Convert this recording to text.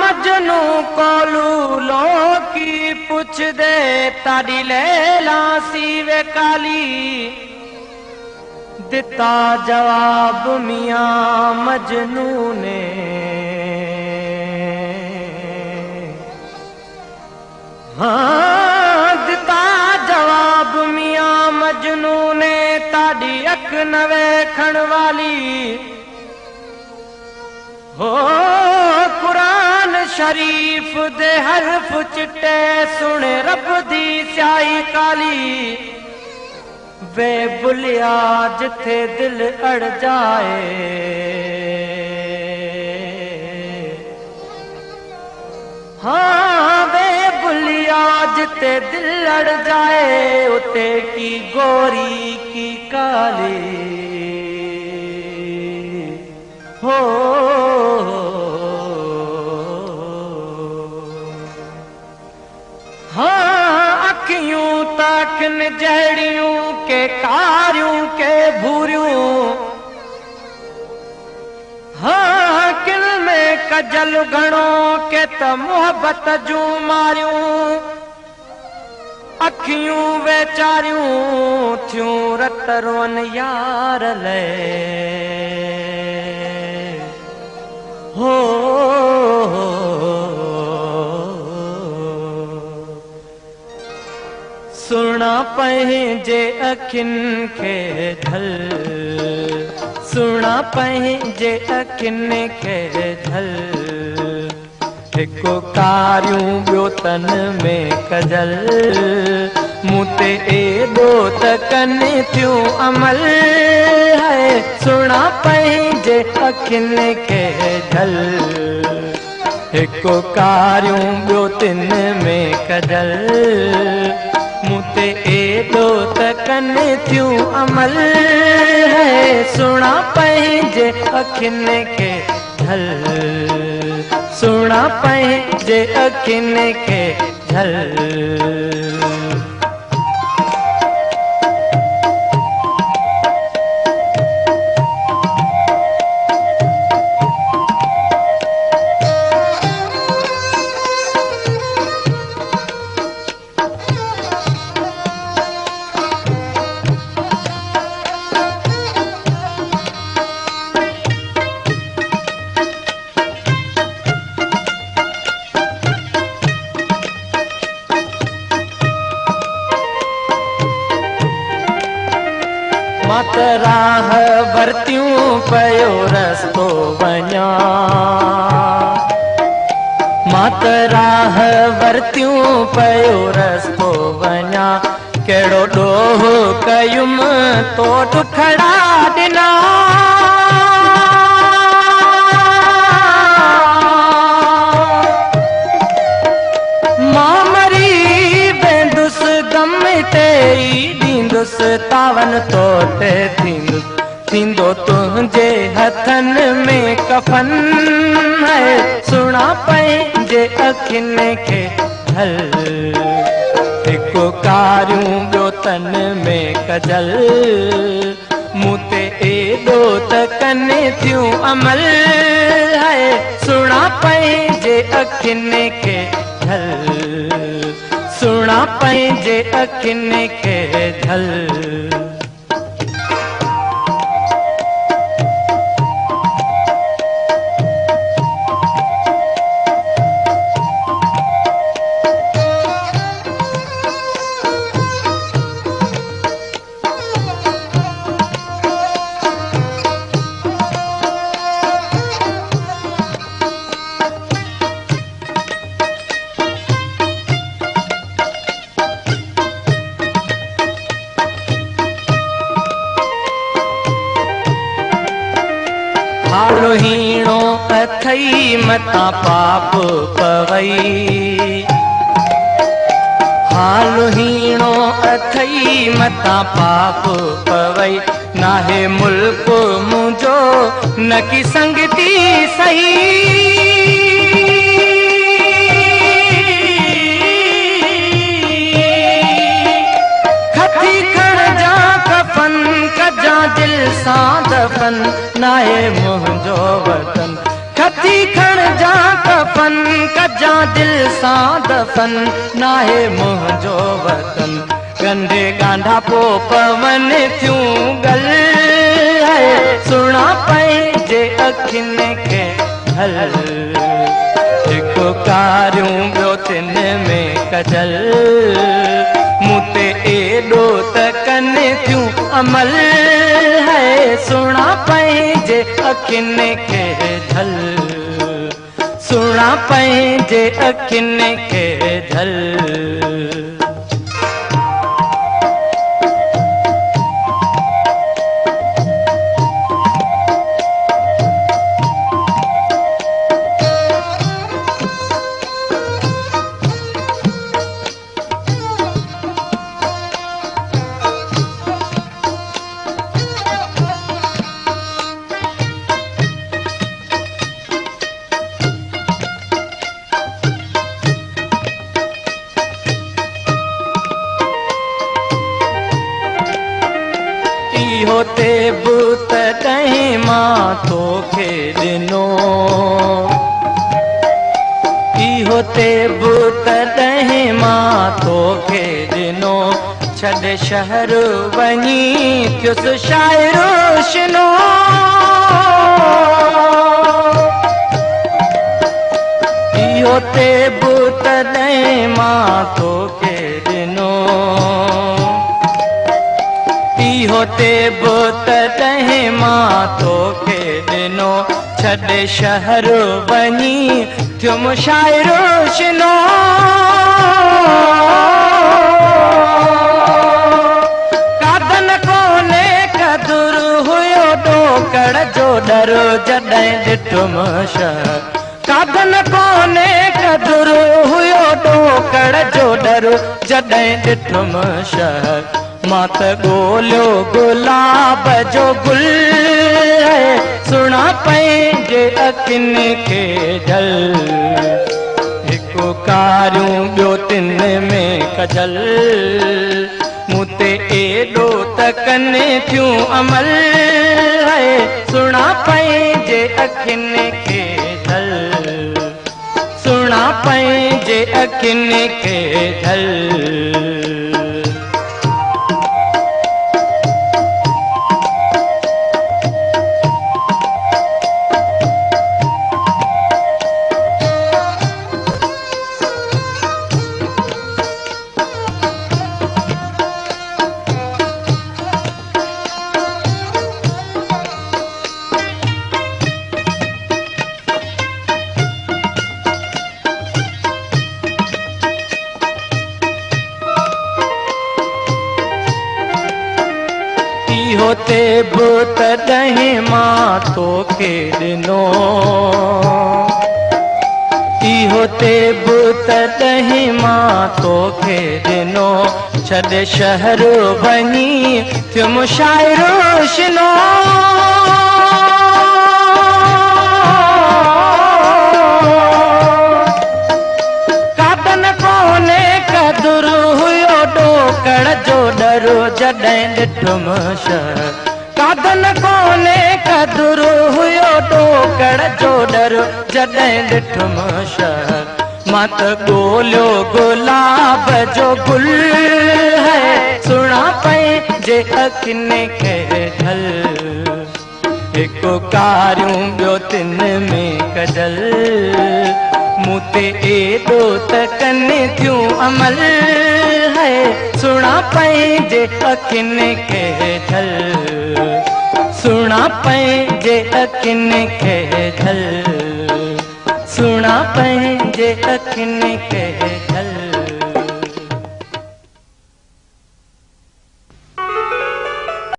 मजनू कोलू लो की पुछ दे ताड़ी लैला सीवे काली दिता जवाब मियां मजनू ने दिता जवाब मियां मजनू ने ताड़ी अख न वेखण वाली हो कुरान शरीफ दे हरफ चिट्टे सुने रब दी स्याही काली वे बुलिया जिथे दिल अड़ जाए हाँ वे बुलिया जिथे दिल अड़ जाए उते की गोरी की काली हो अखियूं ताकन जहड़ियों के कारियों के भूरियों हाँ किल में कजल घणो के त मोहब्बत जूं मारियूं अखियूं वेचारियूं थियूं रत रोन यार ले हो सुना पंहिंजे अखियुनि खे झल सुना पंहिंजे अखियुनि खे झल हिकु कारियूं ॿियो तन में कजल मूं ते एॾो त कनि थियूं अमल है सुना पंहिंजे अखियुनि खे झल हिकु कारियूं ॿियो तिन में कजल मुते एॾो त कनि थियूं अमल है सुना पंहिंजे अखियुनि खे झल सुना पंहिंजे अखियुनि खे झल मात राह वरतियूं पयो रस्तो वञा मात राह वरतियूं पयो रस्तो वञा कहिड़ो ॾोह कयुमि तो टुकड़ा ॾिना मां मरी वेंदुसि गम ते ॾींदुसि तावन तोते थींदो तुंहिंजे हथनि में कफन है सुना पंहिंजे अखियुनि खे झल हिकु कारियूं ॿियो तन में कजल मूं ते एॾो त कनि थियूं अमल है सुना पंहिंजे अखियुनि खे झल सुना पंहिंजे अखियुनि खे झल हालो हीणो अथई मता पाप पवई हालो हीणो अथई मता पाप पवई नाहे मुल्क मुंहिंजो न की संगती सही खती खण जा कजा दिल सां दफ़न नाहे मुंहिंजो वतन गंढे गांढा पो पवन थियूं गल सुणा पंहिंजे अखियुनि खे ढल हिकु कारियूं ॿियो तिन में कजल मूं ते एॾो त कनि थियूं अमल है सुणा पंहिंजे अखियुनि खे ढल सुणा पंहिंजे अखियुनि खे ढल होते बुत कहीं मां तोखे ॾिनो होते बुत कहीं मां तोखे ॾिनो छॾे शहर वञी थियुसि शाइरो शिनो होते बुत कहीं मां तोखे ॾिनो होते बुत तहीं मां तोखे ॾिनो छॾे शहर वञी थियुम शाइरो शिनो कादन कोने कदुर हुयो ॾोकड़ जो डर जॾहिं ॾिठुम शहर कादन कोने कदुर हुयो ॾोकड़ जो डर जॾहिं ॾिठुम शहर मां त ॻोल्हियो गुलाब जो गुल सुणा पंहिंजे अखियुनि खे ढल हिकु कारियूं ॿियो तिन में कजल मूं ते एॾो त कनि थियूं अमल सुणा पंहिंजे अखियुनि खे ढल सुणा पंहिंजे अखियुनि खे ढल होते बुत ॾहीं मां तोखे ॾिनो होते बुत ॾहीं मां तोखे ॾिनो छॾे शहर वञी थियुम शाइरो शिनो कादन कोने कदुर हुयो ॾोकड़ जो डर जॾहिं ॾिठुम शहर कादन कोने कदुर हुयो ॾोकड़ जो डर जॾहिं ॾिठुम शहर मां त ॻोल्हियो गुलाब जो गुल सुणा पंहिंजे अखियुनि खे ढल हिकु कारियूं ॿियो तिन में कजल मूं ते एॾो त कनि थियूं अमल सुणा पंहिंजे अखियुनि खे ढल सुणा पंहिंजे अखियुनि खे ढल सुणा पंहिंजे अखियुनि खे ढल